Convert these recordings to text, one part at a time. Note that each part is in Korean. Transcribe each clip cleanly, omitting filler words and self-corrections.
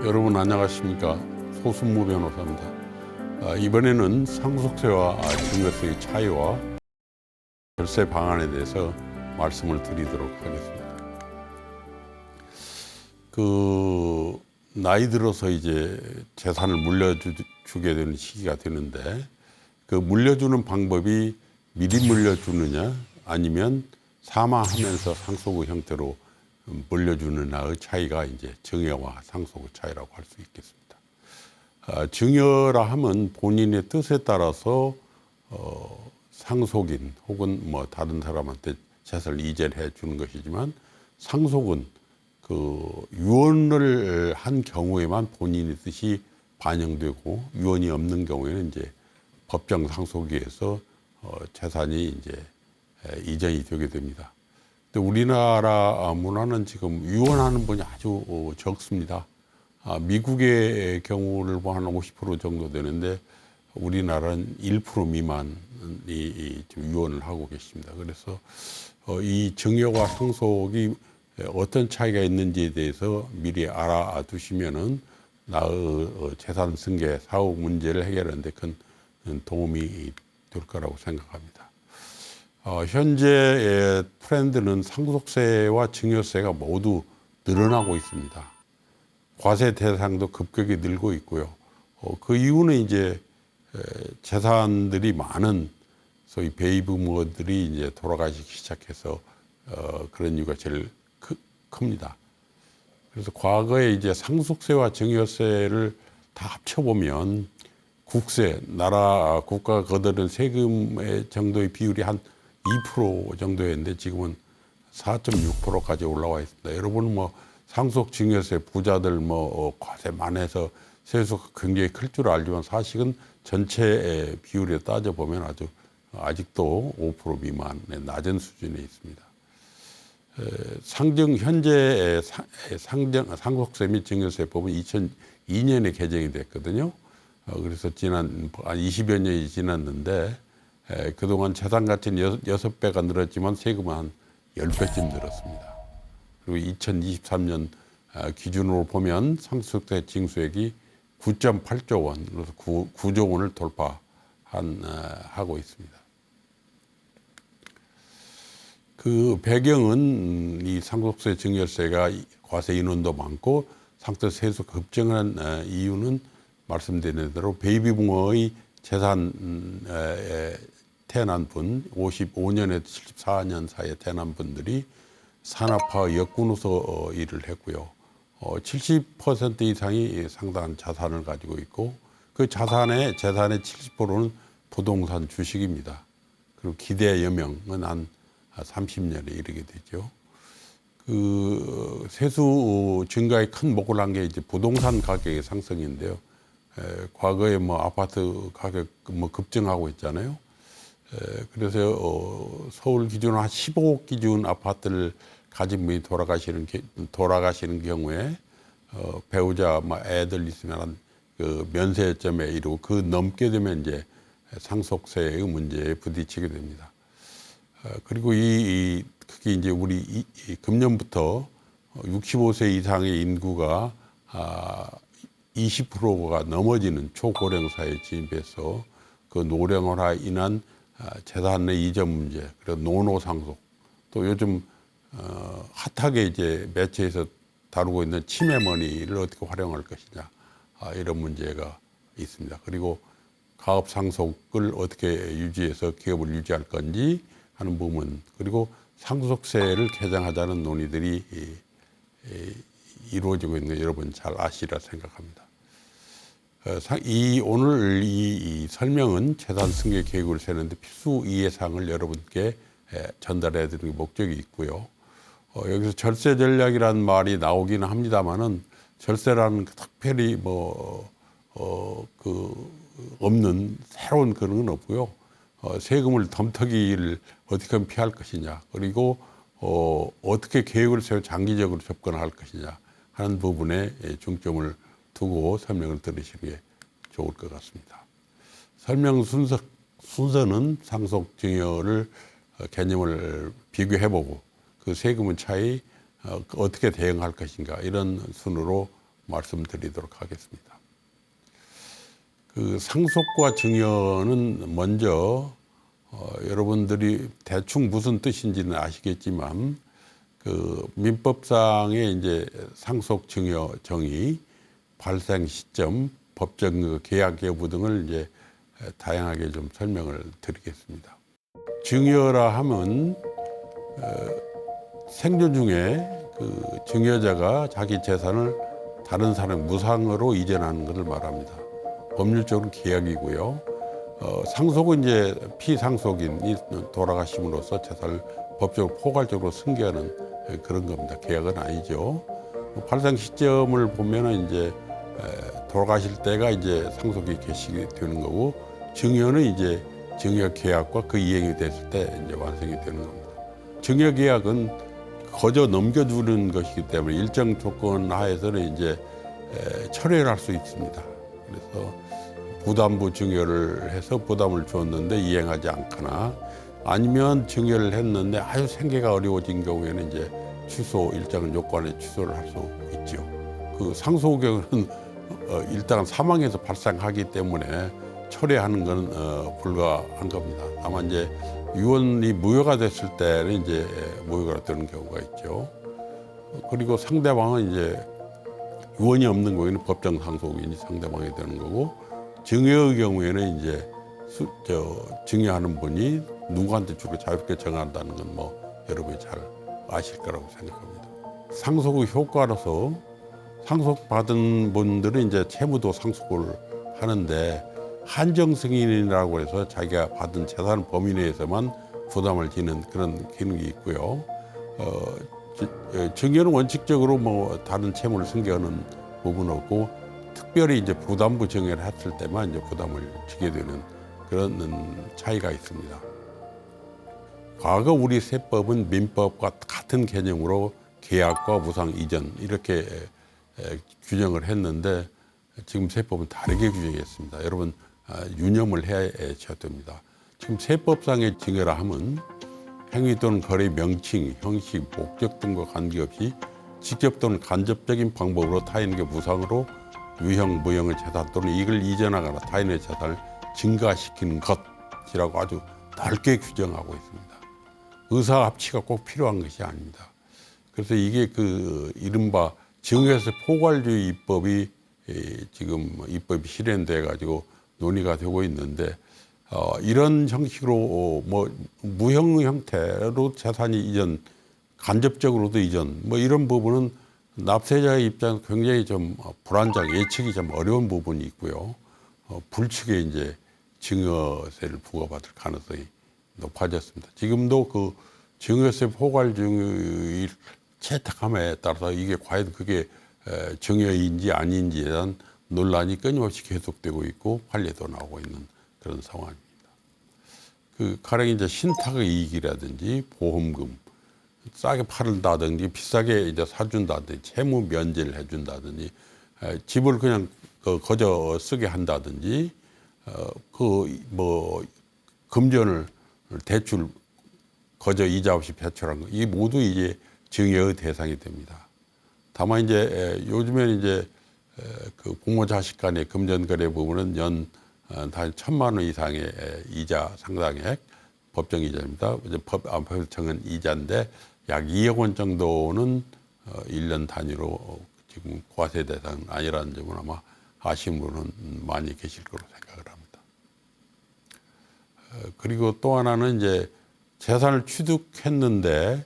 여러분 안녕하십니까? 소순무 변호사입니다. 이번에는 상속세와 증여세의 차이와 절세 방안에 대해서 말씀을 드리도록 하겠습니다. 나이 들어서 이제 재산을 물려주게 되는 시기가 되는데, 그 물려주는 방법이 미리 물려주느냐 아니면 사망하면서 상속의 형태로 물려주느냐의 차이가 이제 증여와 상속의 차이라고 할 수 있겠습니다. 증여라 하면 본인의 뜻에 따라서 상속인 혹은 뭐 다른 사람한테 재산을 이전해 주는 것이지만, 상속은 유언을 한 경우에만 본인의 뜻이 반영되고, 유언이 없는 경우에는 이제 법정 상속위에서 재산이 이제 이전이 되게 됩니다. 근데 우리나라 문화는 지금 유언하는 분이 아주 적습니다. 미국의 경우를 보면 한 50% 정도 되는데, 우리나라는 1% 미만이 지금 유언을 하고 계십니다. 그래서 이 증여와 상속이 어떤 차이가 있는지에 대해서 미리 알아두시면은 나의 재산 승계 사후 문제를 해결하는 데 큰 도움이 될 거라고 생각합니다. 현재의 트렌드는 상속세와 증여세가 모두 늘어나고 있습니다. 과세 대상도 급격히 늘고 있고요. 그 이유는 이제 재산들이 많은 소위 베이비부머들이 이제 돌아가시기 시작해서 그런 이유가 제일 큽니다. 그래서 과거에 이제 상속세와 증여세를 다 합쳐보면 국세, 나라 국가가 거두는 세금의 정도의 비율이 한 2% 정도였는데 지금은 4.6%까지 올라와 있습니다. 여러분 뭐 상속 증여세 부자들 뭐 과세 많아서 세수가 굉장히 클 줄 알지만, 사실은 전체 비율에 따져보면 아직도 5% 미만의 낮은 수준에 있습니다. 현재 상속세 및 증여세법은 2002년에 개정이 됐거든요. 그래서 지난 20여 년이 지났는데, 그동안 재산 가치는 6배가 늘었지만 세금은 한 10배쯤 늘었습니다. 그리고 2023년 기준으로 보면 상속세 징수액이 9.8조 원, 그래서 9조 원을 하고 있습니다. 그 배경은 이 상속세 증여세가 과세 인원도 많고 상속세 세수 급증한 이유는 말씀드린 대로 베이비부머의 재산에 태어난 분, 55년에서 74년 사이에 태어난 분들이 산업화 역군으로서 일을 했고요. 70% 이상이 상당한 자산을 가지고 있고, 그 재산의 70%는 부동산 주식입니다. 그리고 기대 여명은 한 30년에 이르게 되죠. 그 세수 증가에 큰 목을 한 게 이제 부동산 가격의 상승인데요. 과거에 뭐 아파트 가격 뭐 급증하고 있잖아요. 그래서 서울 기준으로 한 15억 기준 아파트를 가진 분이 돌아가시는 경우에 배우자 애들 있으면 그 면세점에 이르고 그 넘게 되면 이제 상속세의 문제에 부딪히게 됩니다. 그리고 그게 이제 우리 금년부터 65세 이상의 인구가 20%가 넘어지는 초고령 사회에 진입해서 그 노령화로 인한 재산의 이전 문제, 그리고 노노상속, 또 요즘 핫하게 이제 매체에서 다루고 있는 치매머니를 어떻게 활용할 것이냐, 이런 문제가 있습니다. 그리고 가업 상속을 어떻게 유지해서 기업을 유지할 건지 하는 부분, 그리고 상속세를 개정하자는 논의들이 이루어지고 있는 거 여러분 잘 아시리라 생각합니다. 오늘 이 설명은 재산 승계 계획을 세우는데 필수 이해사항을 여러분께 전달해 드리는 목적이 있고요. 여기서 절세 전략이라는 말이 나오기는 합니다만은, 절세라는 특별히 없는 새로운 그런 건 없고요. 세금을 덤터기를 어떻게 하면 피할 것이냐, 그리고 어떻게 계획을 세워 장기적으로 접근할 것이냐 하는 부분에 중점을 두고 설명을 들으시는 게 좋을 것 같습니다. 설명 순서는 상속 증여를 개념을 비교해보고 그 세금의 차이 어떻게 대응할 것인가, 이런 순으로 말씀드리도록 하겠습니다. 그 상속과 증여는 먼저 여러분들이 대충 무슨 뜻인지는 아시겠지만 그 민법상의 이제 상속 증여 정의, 발생 시점, 법정 계약 여부 등을 이제 다양하게 좀 설명을 드리겠습니다. 증여라 하면 생존 중에 그 증여자가 자기 재산을 다른 사람 무상으로 이전하는 것을 말합니다. 법률적으로 계약이고요. 상속은 이제 피상속인이 돌아가심으로써 재산을 법적으로 포괄적으로 승계하는 그런 겁니다. 계약은 아니죠. 발생 시점을 보면은 이제 돌아가실 때가 이제 상속이 개시가 되는 거고, 증여는 이제 증여 계약과 그 이행이 됐을 때 이제 완성이 되는 겁니다. 증여 계약은 거저 넘겨주는 것이기 때문에 일정 조건 하에서는 이제 철회를 할 수 있습니다. 그래서 부담부 증여를 해서 부담을 줬는데 이행하지 않거나, 아니면 증여를 했는데 아주 생계가 어려워진 경우에는 이제 취소, 일정 요건에 취소를 할 수 있죠. 그 상속의 경우는 일단 사망에서 발생하기 때문에 철회하는 건 불가한 겁니다. 다만 이제 유언이 무효가 됐을 때는 이제 무효가 되는 경우가 있죠. 그리고 상대방은 이제 유언이 없는 경우에는 법정 상속인이 상대방이 되는 거고, 증여의 경우에는 이제 증여하는 분이 누구한테 주로 자유롭게 정한다는 건 뭐 여러분이 잘 아실 거라고 생각합니다. 상속의 효과로서 상속받은 분들은 이제 채무도 상속을 하는데, 한정 승인이라고 해서 자기가 받은 재산 범위 내에서만 부담을 지는 그런 기능이 있고요. 증여는 원칙적으로 뭐 다른 채무를 승계하는 부분은 없고, 특별히 이제 부담부 증여를 했을 때만 이제 부담을 지게 되는 그런 차이가 있습니다. 과거 우리 세법은 민법과 같은 개념으로 계약과 무상 이전 이렇게 규정을 했는데, 지금 세법은 다르게 규정했습니다. 여러분 유념을 해야 됩니다. 지금 세법상의 증여라 하면 행위 또는 거래 명칭, 형식, 목적 등과 관계없이 직접 또는 간접적인 방법으로 타인에게 무상으로 유형, 무형의 재산 또는 이익을 이전하거나 타인의 재산을 증가시키는 것이라고 아주 넓게 규정하고 있습니다. 의사 합치가 꼭 필요한 것이 아닙니다. 그래서 이게 그 이른바 증여세 포괄주의 입법이 지금 입법이 실현돼 가지고 논의가 되고 있는데, 이런 형식으로 뭐 무형 형태로 재산이 이전, 간접적으로도 이전, 뭐 이런 부분은 납세자의 입장에서 굉장히 좀 불안정, 예측이 좀 어려운 부분이 있고요. 불측에 이제 증여세를 부과받을 가능성이 높아졌습니다. 지금도 그 증여세 포괄주의 채택함에 따라서 이게 과연 그게 증여인지 아닌지에 대한 논란이 끊임없이 계속되고 있고 판례도 나오고 있는 그런 상황입니다. 그 가령 이제 신탁의 이익이라든지 보험금 싸게 팔다든지 비싸게 이제 사준다든지 채무 면제를 해준다든지 집을 그냥 거저 쓰게 한다든지 그 뭐 금전을 대출 거저 이자 없이 배출한 거, 이게 모두 이제 증여의 대상이 됩니다. 다만 이제 요즘에는 이제 그 부모 자식 간의 금전 거래 부분은 연 단 1,000만 원 이상의 이자 상당액 법정 이자입니다. 이제 법에서 정한 이자인데 약 2억 원 정도는 1년 단위로 지금 과세 대상 아니라는 점은 아마 아시는 분은 많이 계실 거로 생각을 합니다. 그리고 또 하나는 이제 재산을 취득했는데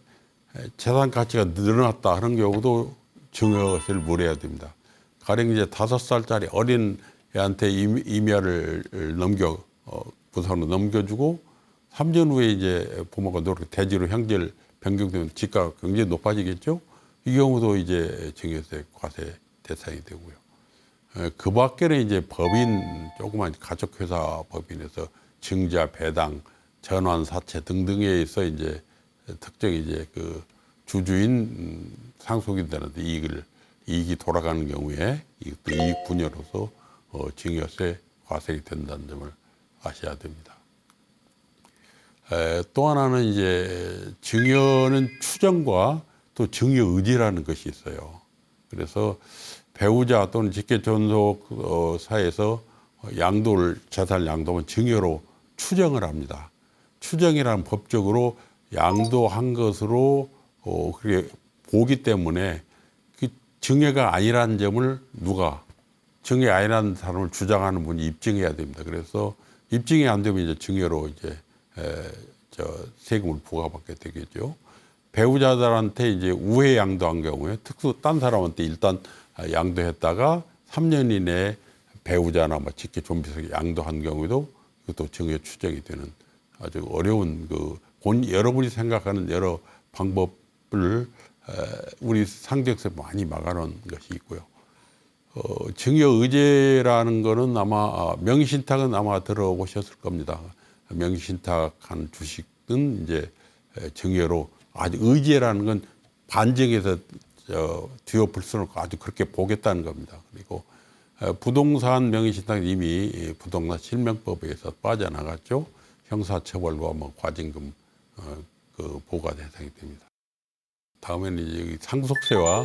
재산 가치가 늘어났다 하는 경우도 증여세를 물어야 됩니다. 가령 이제 5살짜리 어린 애한테 임야를 부산으로 넘겨주고 3년 후에 이제 부모가 노력 대지로 형제를 변경되면 집가가 굉장히 높아지겠죠. 이 경우도 이제 증여세 과세 대상이 되고요. 그 밖에는 이제 법인, 조그만 가족회사 법인에서 증자, 배당, 전환, 사채 등등에 있어 이제 특정 이제 그 주주인 상속인들한테 이익이 돌아가는 경우에 이것도 이익 분여로서 증여세 과세가 된다는 점을 아셔야 됩니다. 또 하나는 이제 증여는 추정과 또 증여 의지라는 것이 있어요. 그래서 배우자 또는 직계 존속 사에서 재산 양도는 증여로 추정을 합니다. 추정이라는 법적으로 양도한 것으로 그렇게 보기 때문에 그 증여가 아니라는 점을 증여 아니라는 사람을 주장하는 분이 입증해야 됩니다. 그래서 입증이 안 되면 이제 증여로 이제 세금을 부과받게 되겠죠. 배우자들한테 이제 우회 양도한 경우에 딴 사람한테 일단 양도했다가 3년 이내에 배우자나 직계 존비속에 양도한 경우에도 그것도 증여 추정이 되는 아주 어려운 여러분이 생각하는 여러 방법을 우리 상정세 많이 막아놓은 것이 있고요. 증여의제라는 거는 아마 명의신탁은 아마 들어보셨을 겁니다. 명의신탁한 주식은 이제 증여로 아주 의제라는 건 반증해서 뒤엎을 수는 없고 아주 그렇게 보겠다는 겁니다. 그리고 부동산 명의신탁은 이미 부동산 실명법에서 빠져나갔죠. 형사처벌과 과징금 보가 대상이 됩니다. 다음에는 이제 상속세와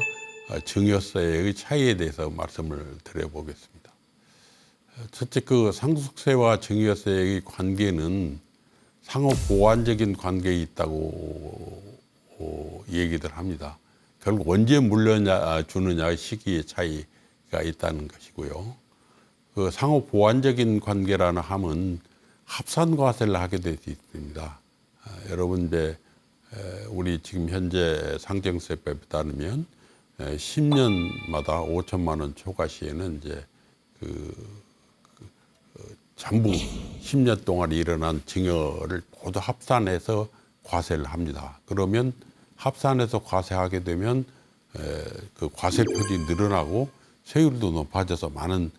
증여세의 차이에 대해서 말씀을 드려보겠습니다. 첫째, 상속세와 증여세의 관계는 상호 보완적인 관계에 있다고 얘기들 합니다. 결국 언제 물려주느냐의 시기의 차이가 있다는 것이고요. 상호 보완적인 관계라는 함은 합산과세를 하게 될 수 있습니다. 여러분 우리 지금 현재 상정세법에 따르면 10년마다 5천만 원 초과 시에는 이제 전부 10년 동안 일어난 증여를 모두 합산해서 과세를 합니다. 그러면 합산해서 과세하게 되면 그 과세 표준이 늘어나고 세율도 높아져서 많은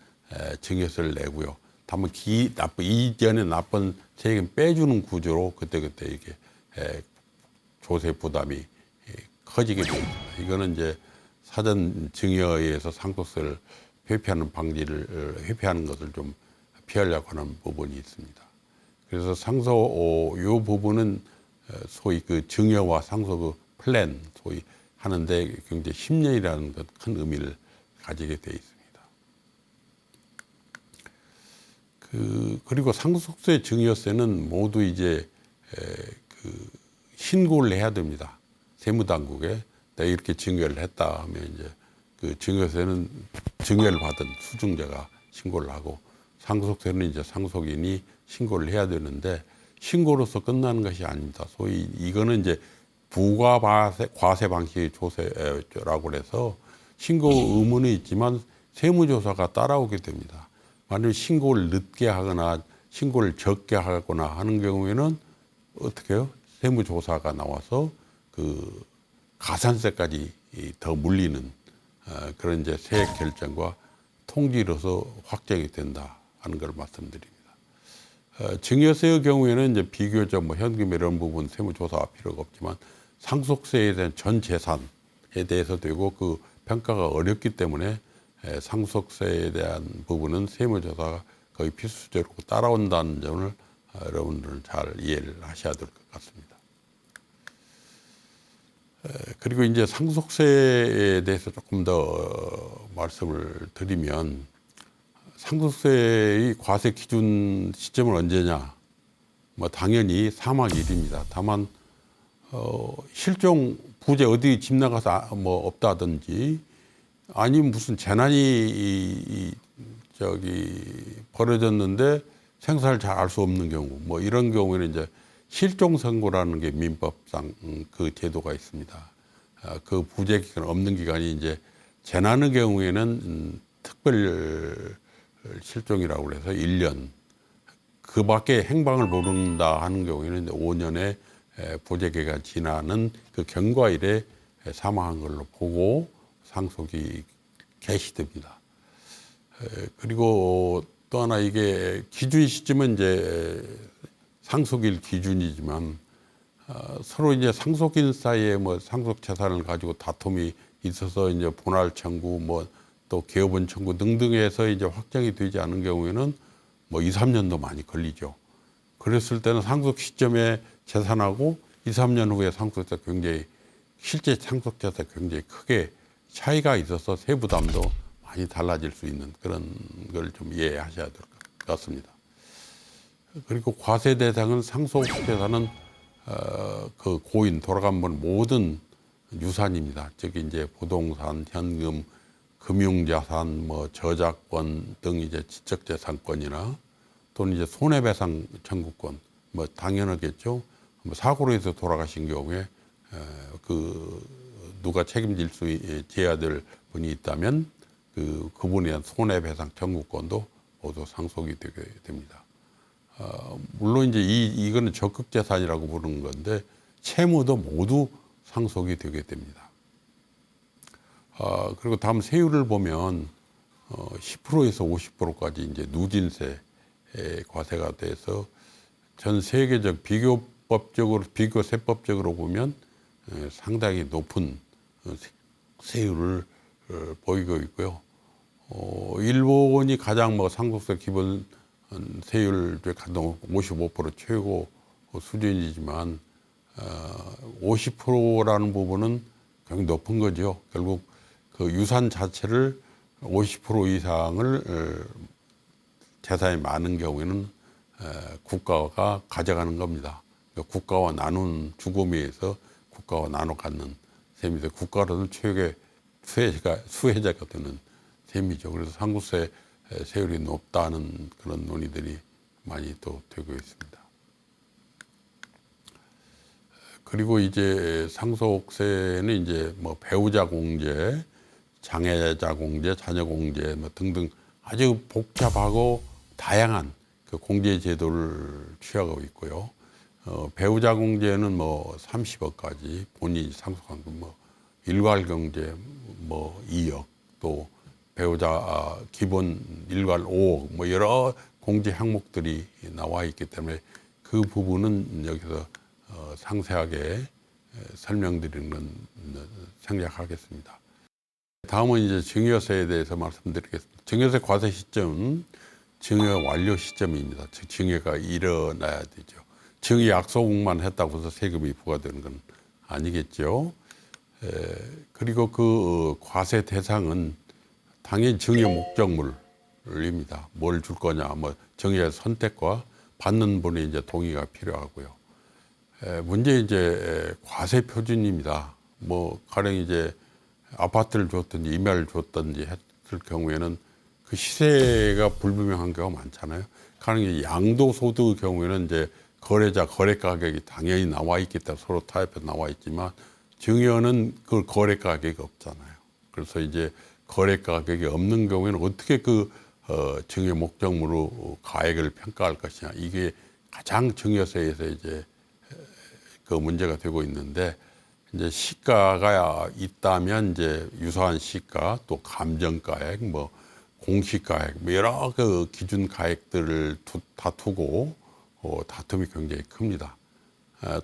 증여세를 내고요. 다만 이전에 나쁜 세금 빼주는 구조로 그때그때 이게 조세 부담이 커지게 됩니다. 이거는 이제 사전 증여에 의해서 상속세를 회피하는 것을 좀 피하려고 하는 부분이 있습니다. 그래서 요 부분은 소위 증여와 상속 플랜 소위 하는데 굉장히 10년이라는 큰 의미를 가지게 되어 있습니다. 그리고 상속세, 증여세는 모두 이제 신고를 해야 됩니다. 세무당국에 내가 이렇게 증여를 했다 하면 이제 증여세는 증여를 받은 수증자가 신고를 하고 상속세는 이제 상속인이 신고를 해야 되는데 신고로서 끝나는 것이 아닙니다. 소위 이거는 이제 부과과세 방식의 조세라고 해서 신고 의무는 있지만 세무조사가 따라오게 됩니다. 만약 신고를 늦게 하거나 신고를 적게 하거나 하는 경우에는 어떻게 해요? 세무조사가 나와서 가산세까지 더 물리는 그런 이제 세액 결정과 통지로서 확정이 된다 하는 걸 말씀드립니다. 증여세의 경우에는 이제 비교적 현금 이런 부분 세무조사가 필요가 없지만 상속세에 대한 전 재산에 대해서 되고 그 평가가 어렵기 때문에 상속세에 대한 부분은 세무조사가 거의 필수적으로 따라온다는 점을 여러분들은 잘 이해를 하셔야 될 것 같습니다. 그리고 이제 상속세에 대해서 조금 더 말씀을 드리면 상속세의 과세 기준 시점은 언제냐? 당연히 사망일입니다. 다만 실종 부재 어디 집 나가서 없다든지 아니면 무슨 재난이 벌어졌는데 생사를 잘 알 수 없는 경우 이런 경우에는 이제 실종 선고라는 게 민법상 그 제도가 있습니다. 그 부재 기간 없는 기간이 이제 재난의 경우에는 특별 실종이라고 해서 1년 그 밖에 행방을 모른다 하는 경우에는 5년의 부재 기간 지나는 그 경과일에 사망한 걸로 보고 상속이 개시됩니다. 그리고 또 하나 이게 기준 시점은 이제 상속일 기준이지만 서로 이제 상속인 사이에 상속 재산을 가지고 다툼이 있어서 이제 분할 청구 또 개업원 청구 등등해서 이제 확정이 되지 않은 경우에는 2, 3년도 많이 걸리죠. 그랬을 때는 상속 시점에 재산하고 2, 3년 후에 상속세 실제 상속자세 굉장히 크게 차이가 있어서 세부담도 많이 달라질 수 있는 그런 걸 좀 이해하셔야 될 것 같습니다. 그리고 과세 대상은 상속재산은 그 고인 돌아간 분 모든 유산입니다. 즉 이제 부동산, 현금, 금융자산, 뭐 저작권 등 이제 지적재산권이나 또는 이제 손해배상 청구권, 뭐 당연하겠죠. 뭐 사고로 해서 돌아가신 경우에 그 누가 책임질 수 져야 될 분이 있다면 그분에 대한 손해배상 청구권도 모두 상속이 되게 됩니다. 물론 이제 이거는 적극재산이라고 부르는 건데 채무도 모두 상속이 되게 됩니다. 그리고 다음 세율을 보면 10%에서 50%까지 이제 누진세 과세가 돼서 전 세계적 비교세법적으로 보면 상당히 높은 세율을 보이고 있고요. 일본이 가장 뭐 상속세 기본 세율 중에 가장 55% 최고 수준이지만 50%라는 부분은 굉장히 높은 거죠. 결국 그 유산 자체를 50% 이상을 재산이 많은 경우에는 국가가 가져가는 겁니다. 그러니까 국가와 나눈 죽음에 의해서 국가와 나눠 갖는 셈이죠. 국가로는 최고의 수혜자가 되는 셈이죠. 그래서 상속세 세율이 높다는 그런 논의들이 많이 또 되고 있습니다. 그리고 이제 상속세는 이제 뭐 배우자 공제, 장애자 공제, 자녀 공제 뭐 등등 아주 복잡하고 다양한 그 공제 제도를 취하고 있고요. 배우자 공제는 뭐 30억까지 본인이 상속한 뭐 일괄 공제 뭐 2억 또 배우자 기본 일괄 5억 뭐 여러 공제 항목들이 나와 있기 때문에 그 부분은 여기서 상세하게 설명드리는 건 생략하겠습니다. 다음은 이제 증여세에 대해서 말씀드리겠습니다. 증여세 과세 시점은 증여 완료 시점입니다. 즉 증여가 일어나야 되죠. 증여 약속만 했다고 해서 세금이 부과되는 건 아니겠죠. 그리고 그 과세 대상은 당연히 증여 목적물입니다. 뭘 줄 거냐, 뭐 증여의 선택과 받는 분의 이제 동의가 필요하고요. 문제 이제 과세 표준입니다. 뭐 가령 이제 아파트를 줬든지 임야를 줬든지 했을 경우에는 그 시세가 불분명한 경우가 많잖아요. 가령 이제 양도소득의 경우에는 이제 거래자 거래 가격이 당연히 나와 있기 때문에 서로 타협해서 나와 있지만 증여는 그 거래 가격이 없잖아요. 그래서 이제 거래 가격이 없는 경우에는 어떻게 그 증여 목적물로 가액을 평가할 것이냐, 이게 가장 증여세에서 이제 그 문제가 되고 있는데, 이제 시가가 있다면 이제 유사한 시가 또 감정가액 뭐 공시가액 뭐 여러 그 기준 가액들을 다투고 다툼이 굉장히 큽니다.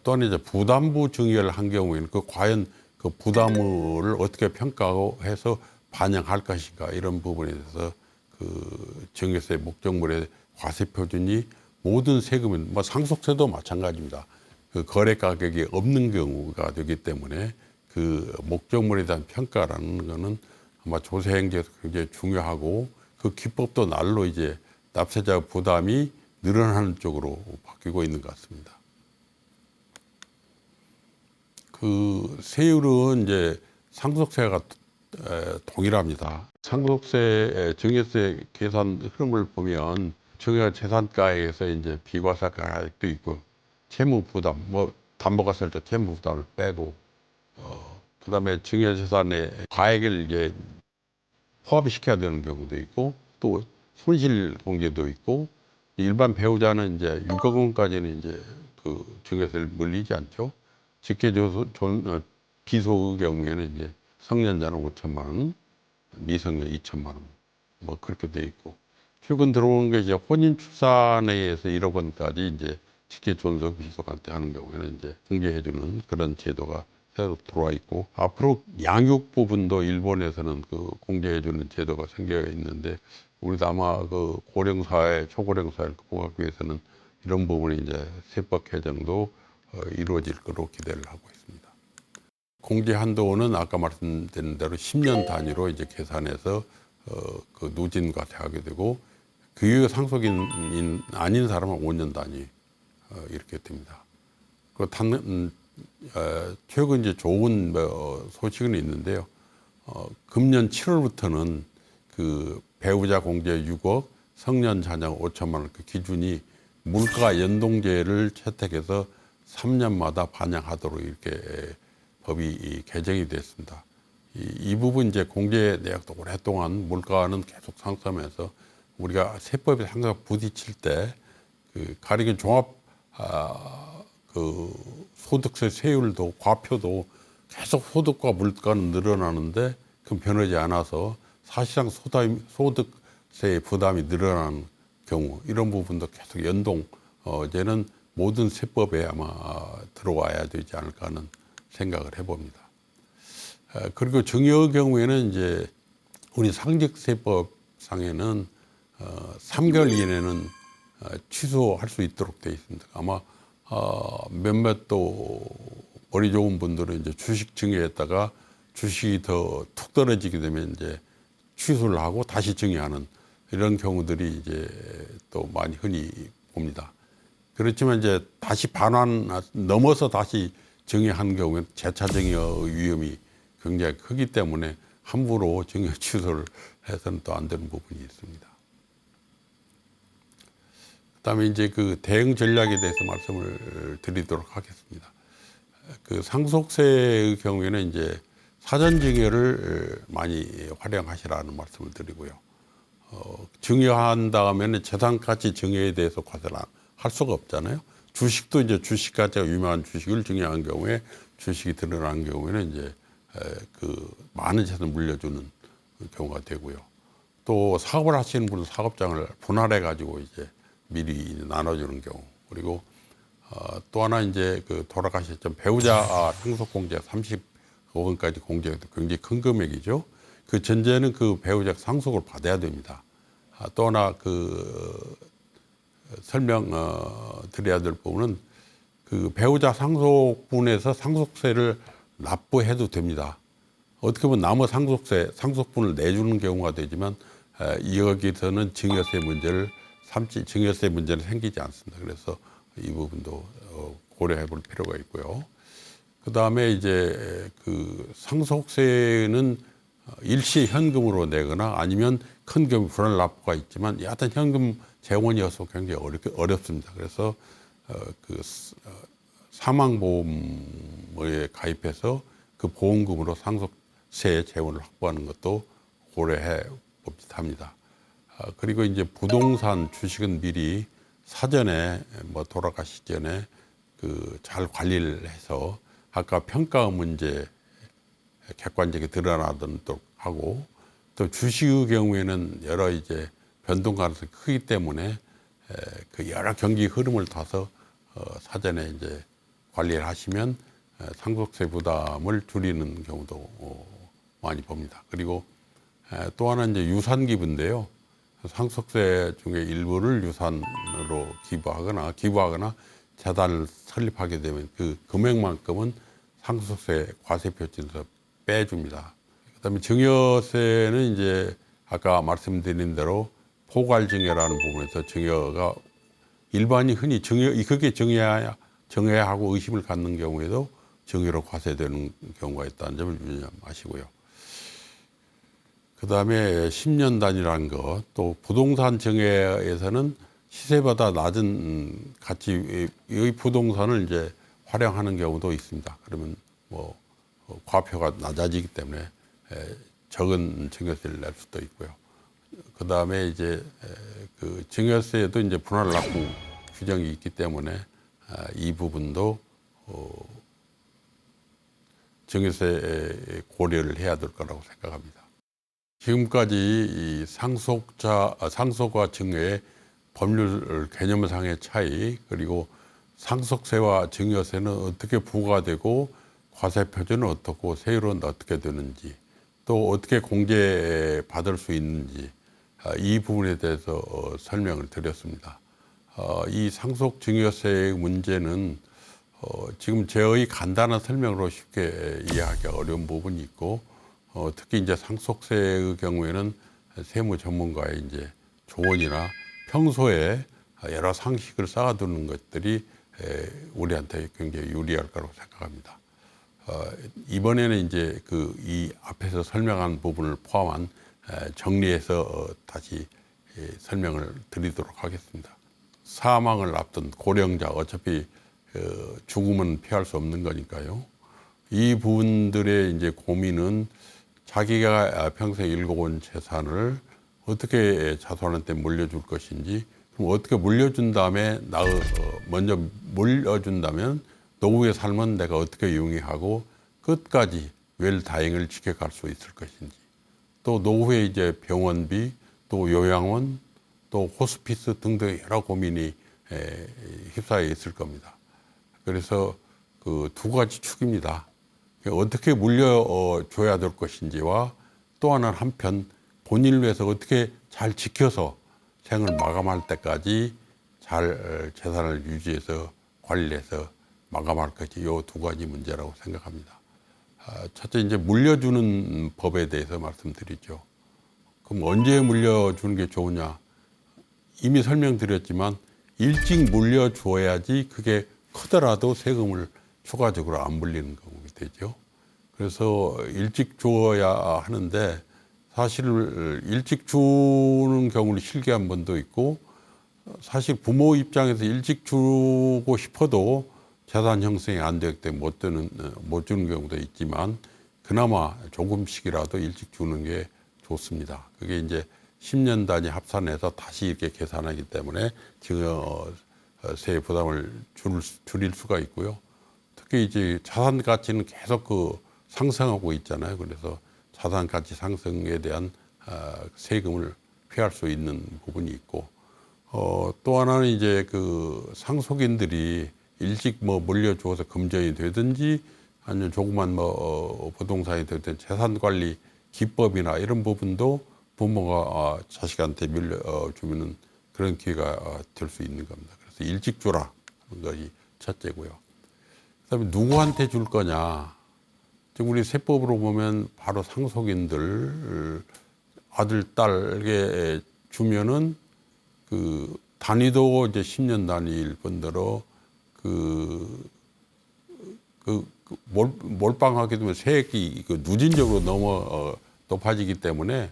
또한 이제 부담부 증여를 한 경우에는 그 과연 그 부담을 어떻게 평가해서 반영할 것인가, 이런 부분에 대해서 그 증여세 목적물의 과세 표준이 모든 세금은 뭐 상속세도 마찬가지입니다. 그 거래 가격이 없는 경우가 되기 때문에 그 목적물에 대한 평가라는 거는 아마 조세행정에서 굉장히 중요하고, 그 기법도 날로 이제 납세자 부담이 늘어나는 쪽으로 바뀌고 있는 것 같습니다. 그 세율은 이제 상속세가 동일합니다. 상속세, 증여세 계산 흐름을 보면 증여 재산가액에서 이제 비과세 가액도 있고 채무 부담, 뭐 담보가 쓸 때 채무 부담을 빼고, 그다음에 증여 재산의 가액을 이제 포함시켜야 되는 경우도 있고, 또 손실 공제도 있고, 일반 배우자는 이제 6억 원까지는 이제 그 증여세를 물리지 않죠. 기소의 경우에는 이제 성년자는 5천만 원, 미성년 2천만 원, 뭐 그렇게 돼 있고, 최근 들어온 게 이제 혼인 출산에 의해서 1억 원까지 이제 직계 존속 비속한테 하는 경우에는 이제 공제해주는 그런 제도가 새로 들어와 있고, 앞으로 양육 부분도 일본에서는 그 공제해주는 제도가 생겨 있는데, 우리도 아마 그 고령사회, 초고령사회를 극복하기 위해서는 이런 부분이 이제 세법 개정도 이루어질 거로 기대를 하고 있습니다. 공제 한도는 아까 말씀드린 대로 10년 단위로 이제 계산해서 그 누진과세 하게 되고 그 이후 상속인 아닌 사람은 5년 단위 이렇게 됩니다. 그 최근 이제 좋은 소식은 있는데요. 금년 7월부터는 그 배우자 공제 6억, 성년 자녀 5천만 원 그 기준이 물가 연동제를 채택해서 3년마다 반영하도록 이렇게 법이 개정이 됐습니다. 이 부분 이제 공제 내역도 오랫동안 물가는 계속 상승하면서 우리가 세법이 항상 부딪힐 때 그 가령 종합 그 소득세 세율도 과표도 계속 소득과 물가는 늘어나는데 그건 변하지 않아서 사실상 소득세 부담이 늘어나는 경우 이런 부분도 계속 연동 이제는 모든 세법에 아마 들어와야 되지 않을까 하는 생각을 해봅니다. 그리고 증여의 경우에는 이제 우리 상직세법상에는 3개월 이내는 취소할 수 있도록 되어 있습니다. 아마 몇몇 또 머리 좋은 분들은 이제 주식 증여했다가 주식이 더 툭 떨어지게 되면 이제 취소를 하고 다시 증여하는 이런 경우들이 이제 또 많이 흔히 봅니다. 그렇지만 이제 다시 넘어서 다시 증여한 경우에 재차 증여의 위험이 굉장히 크기 때문에 함부로 증여 취소를 해서는 또 안 되는 부분이 있습니다. 그다음에 이제 그 대응 전략에 대해서 말씀을 드리도록 하겠습니다. 그 상속세의 경우에는 이제 사전 증여를 많이 활용하시라는 말씀을 드리고요. 증여한 다음에는 재산 가치 증여에 대해서 과세를 할 수가 없잖아요. 주식도 이제 주식 가치가 유명한 주식을 증여한 경우에 주식이 드러난 경우에는 이제 그 많은 재산을 물려주는 경우가 되고요. 또 사업을 하시는 분은 사업장을 분할해 가지고 이제 미리 나눠주는 경우. 그리고 또 하나 이제 그 돌아가셨던 배우자 상속 공제 30억 원까지 공제가 굉장히 큰 금액이죠. 그 전제는 그 배우자 상속을 받아야 됩니다. 또 하나 그 설명 드려야 될 부분은 그 배우자 상속분에서 상속세를 납부해도 됩니다. 어떻게 보면 남의 상속분을 내주는 경우가 되지만 여기서는 증여세 문제는 생기지 않습니다. 그래서 이 부분도 고려해 볼 필요가 있고요. 그 다음에 이제 그 상속세는 일시 현금으로 내거나 아니면 큰 금액 분할 납부가 있지만 여하튼 현금 재원이어서 굉장히 어렵습니다. 그래서 그 사망보험에 가입해서 그 보험금으로 상속세 재원을 확보하는 것도 고려해 봅니다. 그리고 이제 부동산 주식은 미리 사전에 뭐 돌아가시기 전에 그 잘 관리를 해서 아까 평가 문제 객관적이 드러나도록 하고 또 주식의 경우에는 여러 이제 변동 가능성이 크기 때문에 그 여러 경기 흐름을 타서 사전에 이제 관리를 하시면 상속세 부담을 줄이는 경우도 많이 봅니다. 그리고 또 하나 이제 유산기부인데요. 상속세 중에 일부를 유산으로 기부하거나 재단을 설립하게 되면 그 금액만큼은 상속세 과세표준에서 빼줍니다. 그다음에 증여세는 이제 아까 말씀드린 대로 포괄증여라는 부분에서 증여가 일반이 흔히 그게 증여하고 의심을 갖는 경우에도 증여로 과세되는 경우가 있다는 점을 유념하시고요. 그 다음에 10년 단위라는 것, 또 부동산 증여에서는 시세보다 낮은 가치의 부동산을 이제 활용하는 경우도 있습니다. 그러면 뭐 과표가 낮아지기 때문에 적은 증여세를 낼 수도 있고요. 그 다음에 이제 그 증여세에도 이제 분할 납부 규정이 있기 때문에 이 부분도 증여세 고려를 해야 될 거라고 생각합니다. 지금까지 이 상속과 증여의 법률 개념상의 차이, 그리고 상속세와 증여세는 어떻게 부과되고 과세 표준은 어떻고 세율은 어떻게 되는지, 또 어떻게 공제받을 수 있는지 이 부분에 대해서 설명을 드렸습니다. 이 상속 증여세의 문제는 지금 제의 간단한 설명으로 쉽게 이해하기 어려운 부분이 있고, 특히 이제 상속세의 경우에는 세무 전문가의 이제 조언이나 평소에 여러 상식을 쌓아두는 것들이 우리한테 굉장히 유리할 거라고 생각합니다. 이번에는 이제 이 앞에서 설명한 부분을 포함한 정리해서 다시 설명을 드리도록 하겠습니다. 사망을 앞둔 고령자, 어차피 죽음은 피할 수 없는 거니까요. 이 부분들의 이제 고민은 자기가 평생 일궈온 재산을 어떻게 자손한테 물려줄 것인지, 그럼 어떻게 물려준 다음에 먼저 물려준다면 노후의 삶은 내가 어떻게 영위하고 끝까지 웰다잉을 지켜갈 수 있을 것인지, 또 노후에 이제 병원비, 또 요양원, 또 호스피스 등등 여러 고민이 휩싸여 있을 겁니다. 그래서 그 두 가지 축입니다. 어떻게 물려줘야 될 것인지와 또 하나는 한편 본인을 위해서 어떻게 잘 지켜서 생을 마감할 때까지 잘 재산을 유지해서 관리해서 마감할 것이 이 두 가지 문제라고 생각합니다. 첫째, 이제 물려주는 법에 대해서 말씀드리죠. 그럼 언제 물려주는 게 좋으냐? 이미 설명드렸지만 일찍 물려줘야지 그게 크더라도 세금을 추가적으로 안 물리는 경우가 되죠. 그래서 일찍 주어야 하는데, 사실 일찍 주는 경우를 실기한 분도 있고, 사실 부모 입장에서 일찍 주고 싶어도 재산 형성이 안 되기 때문에 못 주는 경우도 있지만, 그나마 조금씩이라도 일찍 주는 게 좋습니다. 그게 이제 10년 단위 합산해서 다시 이렇게 계산하기 때문에 지금 세액 부담을 줄일 수가 있고요. 특히 이제 자산 가치는 계속 상승하고 있잖아요. 그래서 자산 가치 상승에 대한 세금을 피할 수 있는 부분이 있고, 또 하나는 이제 상속인들이 일찍 물려주어서 금전이 되든지 아니면 조그만 부동산이 되든 재산 관리 기법이나 이런 부분도 부모가 자식한테 물려주면은 그런 기회가 될 수 있는 겁니다. 그래서 일찍 주라 하는 것이 첫째고요. 그다음에 누구한테 줄 거냐? 지금 우리 세법으로 보면 바로 상속인들 아들, 딸에게 주면은 단위도 이제 10년 단위일 뿐더러 몰빵하게 되면 세액이 누진적으로 높아지기 때문에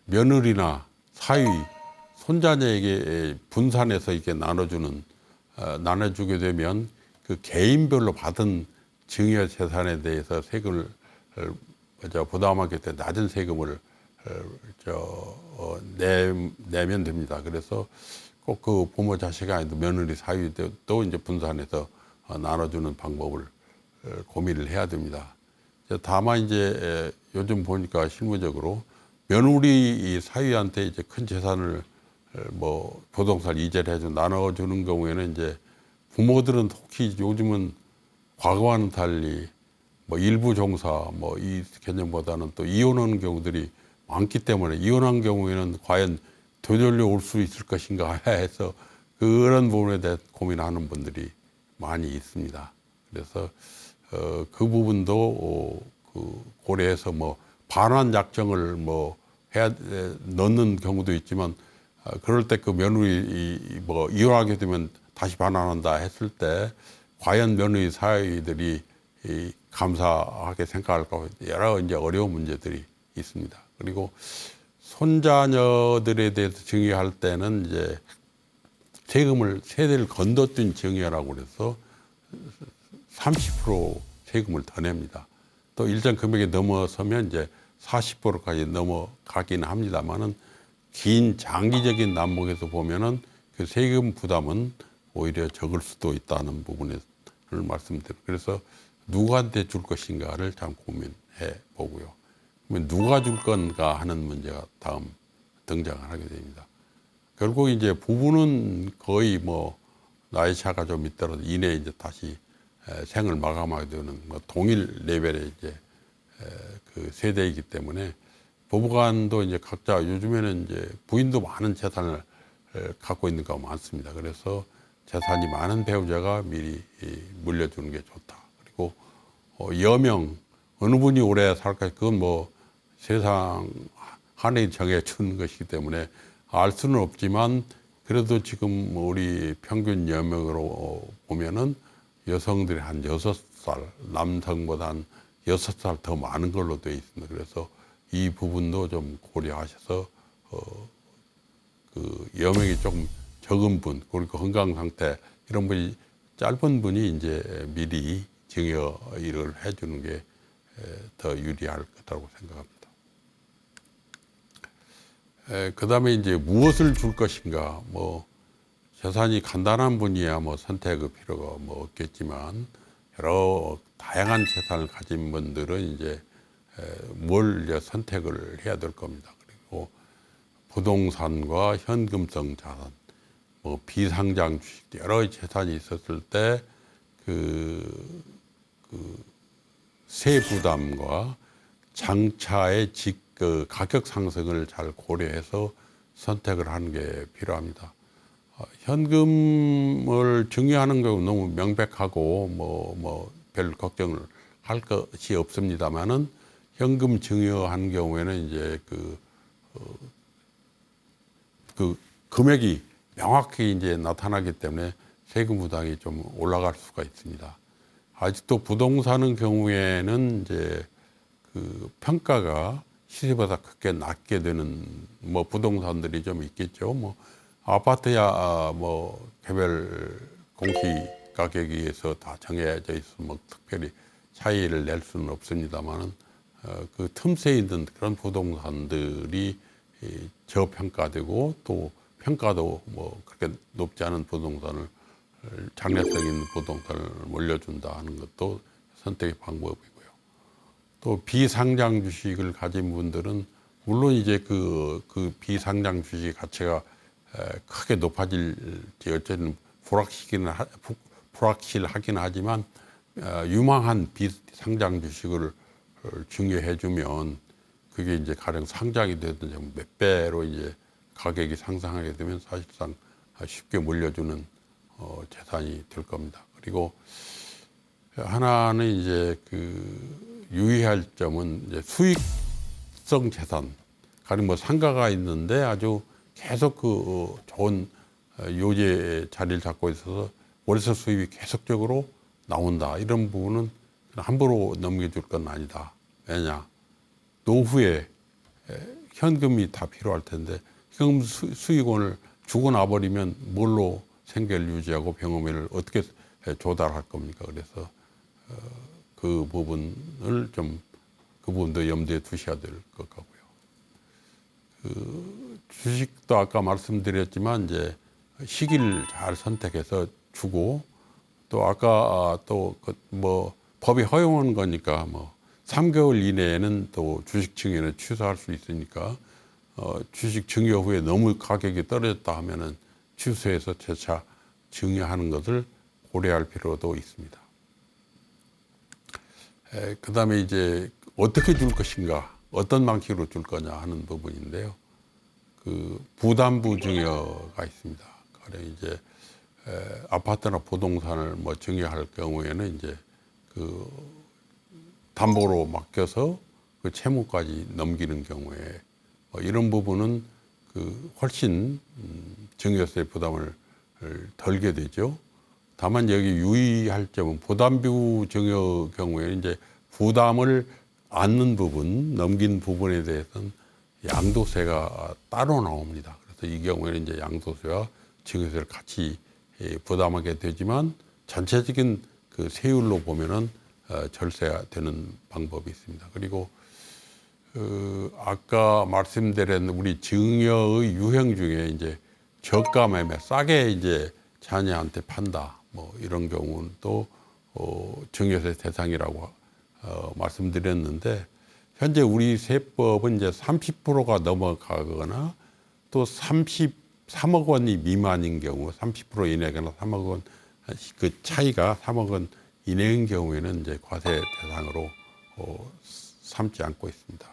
며느리나 사위, 손자녀에게 분산해서 이렇게 나눠주게 되면 그 개인별로 받은 증여 재산에 대해서 세금을 부담하게 돼 낮은 세금을 내면 됩니다. 그래서 꼭 그 부모 자식이 아니도 며느리 사위도 이제 분산해서 나눠주는 방법을 고민을 해야 됩니다. 다만 이제 요즘 보니까 실무적으로 며느리 사위한테 이제 큰 재산을 부동산 이자를 해서 나눠주는 경우에는 이제 부모들은 혹시 요즘은 과거와는 달리 일부 종사 이 개념보다는 또 이혼하는 경우들이 많기 때문에, 이혼한 경우에는 과연 되돌려 올 수 있을 것인가 해서 그런 부분에 대해 고민하는 분들이 많이 있습니다. 그래서 그 부분도 고려해서 반환 약정을 넣는 경우도 있지만, 그럴 때 그 며느리 이혼하게 되면 다시 반환한다 했을 때 과연 며느리 사위들이 감사하게 생각할까, 여러 이제 어려운 문제들이 있습니다. 그리고 손자녀들에 대해서 증여할 때는 이제 세대를 건너뛴 증여라고 그래서 30% 세금을 더 냅니다. 또 일정 금액이 넘어서면 이제 40%까지 넘어가기는 합니다만은, 긴 장기적인 난목에서 보면은 그 세금 부담은 오히려 적을 수도 있다는 부분을 말씀드려요. 그래서 누구한테 줄 것인가를 참 고민해 보고요. 그러면 누가 줄 건가 하는 문제가 다음 등장을 하게 됩니다. 결국 이제 부부는 거의 나이 차가 좀 있더라도 이내에 이제 다시 생을 마감하게 되는 동일 레벨의 이제 그 세대이기 때문에, 부부간도 이제 각자 요즘에는 이제 부인도 많은 재산을 갖고 있는 경우가 많습니다. 그래서 재산이 많은 배우자가 미리 물려주는 게 좋다. 그리고 여명 어느 분이 오래 살까 그건 뭐 세상 하나님 정해준 것이기 때문에 알 수는 없지만 그래도 지금 우리 평균 여명으로 보면은 여성들이 한 6살, 남성보다 한 6살 더 많은 걸로 되어 있습니다. 그래서 이 부분도 좀 고려하셔서 그 여명이 조금 적은 분, 그리고 건강 상태 이런 분이 짧은 분이 이제 미리 증여 일을 해주는 게 더 유리할 거라고 생각합니다. 그 다음에 이제 무엇을 줄 것인가, 뭐 재산이 간단한 분이야 뭐 선택의 필요가 뭐 없겠지만 여러 다양한 재산을 가진 분들은 이제 뭘 이제 선택을 해야 될 겁니다. 그리고 부동산과 현금성 자산, 뭐 비상장 주식 여러 재산이 있었을 때 세 부담과 장차의 그 가격 상승을 잘 고려해서 선택을 하는 게 필요합니다. 현금을 증여하는 경우 너무 명백하고 뭐 별 걱정을 할 것이 없습니다만은 현금 증여하는 경우에는 이제 그 금액이 명확히 이제 나타나기 때문에 세금 부담이 좀 올라갈 수가 있습니다. 아직도 부동산의 경우에는 이제 그 평가가 시세보다 크게 낮게 되는 뭐 부동산들이 좀 있겠죠. 뭐 아파트야 뭐 개별 공시 가격에 의해서 다 정해져 있어 뭐 특별히 차이를 낼 수는 없습니다만은 그 틈새에 있는 그런 부동산들이 저평가되고 또 평가도 뭐 그렇게 높지 않은 부동산을 장래성 있는 부동산을 물려준다 하는 것도 선택의 방법이고요. 또 비상장 주식을 가진 분들은 물론 이제 그 비상장 주식 가치가 크게 높아질지 어쨌든 불확실하긴 하지만 유망한 비상장 주식을 증여해 주면 그게 이제 가령 상장이 되든 몇 배로 이제 가격이 상승하게 되면 사실상 쉽게 물려주는 재산이 될 겁니다. 그리고 하나는 이제 그 유의할 점은 이제 수익성 재산, 가령 뭐 상가가 있는데 아주 계속 그 좋은 요지의 자리를 잡고 있어서 월세 수입이 계속적으로 나온다. 이런 부분은 함부로 넘겨줄 건 아니다. 왜냐? 노후에 현금이 다 필요할 텐데 현금 수익원을 주고 나버리면 뭘로 생계를 유지하고 병원비를 어떻게 조달할 겁니까? 그래서 그 부분을 좀 그 부분도 염두에 두셔야 될 것 같고요. 그 주식도 아까 말씀드렸지만 이제 시기를 잘 선택해서 주고 또 아까 또 뭐 법이 허용하는 거니까 뭐 3개월 이내에는 또 주식 증여는 취소할 수 있으니까 주식 증여 후에 너무 가격이 떨어졌다 하면은 취소해서 재차 증여하는 것을 고려할 필요도 있습니다. 그 다음에 이제 어떻게 줄 것인가, 어떤 방식으로 줄 거냐 하는 부분인데요. 그 부담부 증여가 있습니다. 가령 이제 아파트나 부동산을 뭐 증여할 경우에는 이제 그 담보로 맡겨서 그 채무까지 넘기는 경우에 이런 부분은 그 훨씬 증여세 부담을 덜게 되죠. 다만 여기 유의할 점은 부담부 증여 경우에는 이제 부담을 안는 부분, 넘긴 부분에 대해서는 양도세가 따로 나옵니다. 그래서 이 경우에는 이제 양도세와 증여세를 같이 부담하게 되지만 전체적인 그 세율로 보면은 절세가 되는 방법이 있습니다. 그리고 아까 말씀드린 우리 증여의 유형 중에 이제 저가 매매 싸게 이제 자녀한테 판다 뭐 이런 경우는 또 증여세 대상이라고 말씀드렸는데 현재 우리 세법은 이제 30%가 넘어가거나 또 3억 원이 미만인 경우 30% 이내거나 3억 원 그 차이가 3억 원 이내인 경우에는 이제 과세 대상으로 삼지 않고 있습니다.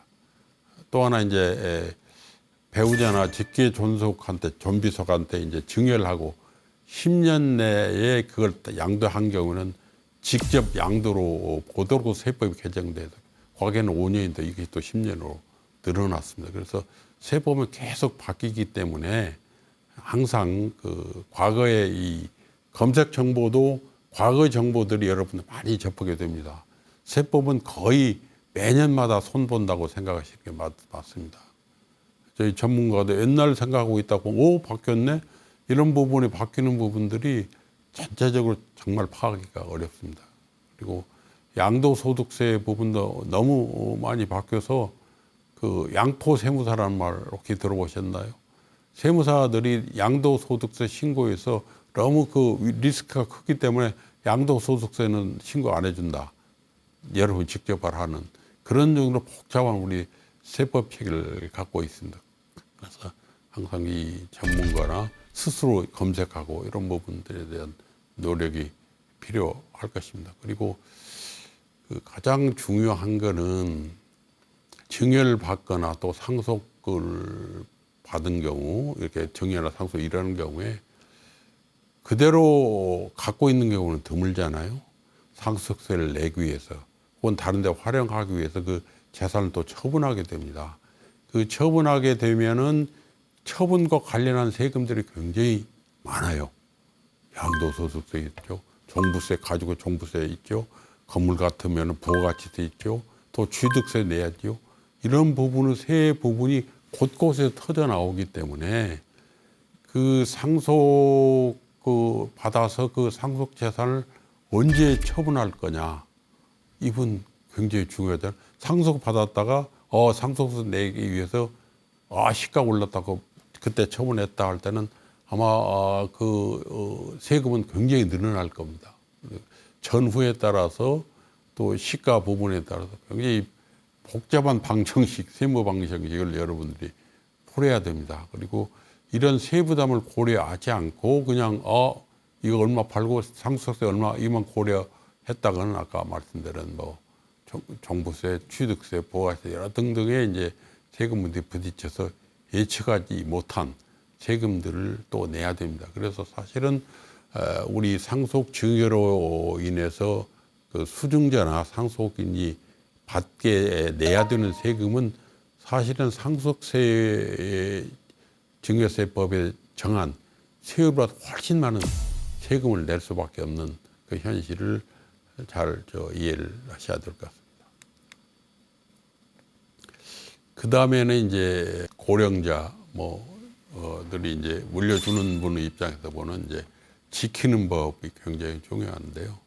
또 하나 이제 배우자나 직계 존속한테 존비속한테 이제 증여를 하고 10년 내에 그걸 양도한 경우는 직접 양도로 보도록 세법이 개정돼서 과거에는 5년인데 이게 또 10년으로 늘어났습니다. 그래서 세법은 계속 바뀌기 때문에 항상 그 과거의 이 검색 정보도 과거의 정보들이 여러분들 많이 접하게 됩니다. 세법은 거의 매년마다 손본다고 생각하시는 게 맞습니다. 저희 전문가도 옛날 생각하고 있다고 오 바뀌었네 이런 부분이 바뀌는 부분들이 전체적으로 정말 파악하기가 어렵습니다. 그리고 양도소득세 부분도 너무 많이 바뀌어서 그 양포세무사라는 말 혹시 들어보셨나요? 세무사들이 양도소득세 신고에서 너무 그 리스크가 크기 때문에 양도소득세는 신고 안 해준다. 여러분 직접 하는 그런 정도로 복잡한 우리 세법 체계를 갖고 있습니다. 그래서 항상 이 전문가나 스스로 검색하고 이런 부분들에 대한 노력이 필요할 것입니다. 그리고 그 가장 중요한 거는 증여를 받거나 또 상속을 받은 경우 이렇게 증여나 상속 이러는 경우에 그대로 갖고 있는 경우는 드물잖아요. 상속세를 내기 위해서 혹은 다른 데 활용하기 위해서 그 재산을 또 처분하게 됩니다. 그 처분하게 되면은 처분과 관련한 세금들이 굉장히 많아요. 양도소득세 있죠. 종부세 가지고 종부세 있죠. 건물 같으면 부가가치세 있죠. 또 취득세 내야죠. 이런 부분은 세 부분이 곳곳에 터져 나오기 때문에 그 상속 받아서 그 상속 재산을 언제 처분할 거냐 이분 굉장히 중요하잖아요. 상속 받았다가 상속세 내기 위해서 시가 올랐다고 그때 처분했다 할 때는 아마 세금은 굉장히 늘어날 겁니다. 전후에 따라서 또 시가 부분에 따라서 굉장히 복잡한 방정식, 세무 방정식을 여러분들이 풀어야 됩니다. 그리고 이런 세부담을 고려하지 않고 그냥 이거 얼마 팔고 상속세 얼마 이만 고려했다가는 아까 말씀드린 뭐 종부세, 취득세, 부가세 여러 등등의 이제 세금 문제에 부딪혀서 예측하지 못한 세금들을 또 내야 됩니다. 그래서 사실은 우리 상속 증여로 인해서 그 수증자나 상속인이 받게 내야 되는 세금은 사실은 상속세 증여세법에 정한 세율보다 훨씬 많은 세금을 낼 수밖에 없는 그 현실을 잘 이해를 하셔야 될 것 같습니다. 그 다음에는 이제 고령자 들이 이제 물려주는 분의 입장에서 보는 이제 지키는 법이 굉장히 중요한데요.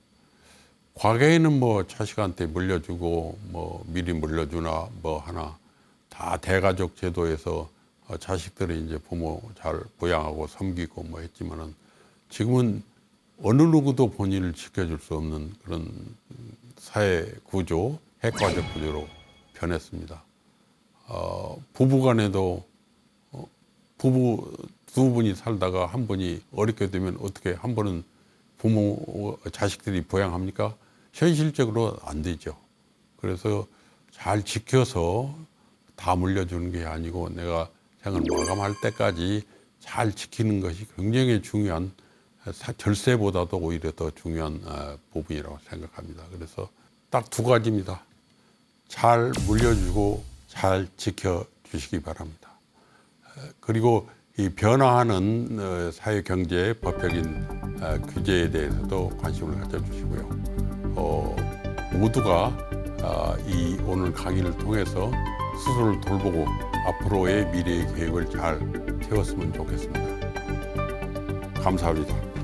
과거에는 자식한테 물려주고 미리 물려주나 하나 다 대가족 제도에서 자식들이 이제 부모 잘 부양하고 섬기고 했지만은 지금은 어느 누구도 본인을 지켜줄 수 없는 그런 사회 구조, 핵가족 구조로 변했습니다. 부부간에도 부부 두 분이 살다가 한 분이 어렵게 되면 어떻게 한 번은 자식들이 부양합니까? 현실적으로 안 되죠. 그래서 잘 지켜서 다 물려주는 게 아니고 내가 생을 마감할 때까지 잘 지키는 것이 굉장히 중요한 절세보다도 오히려 더 중요한 부분이라고 생각합니다. 그래서 딱 두 가지입니다. 잘 물려주고 잘 지켜주시기 바랍니다. 그리고 이 변화하는 사회 경제 법적인 규제에 대해서도 관심을 가져주시고요. 모두가 이 오늘 강의를 통해서 스스로를 돌보고 앞으로의 미래의 계획을 잘 세웠으면 좋겠습니다. 감사합니다.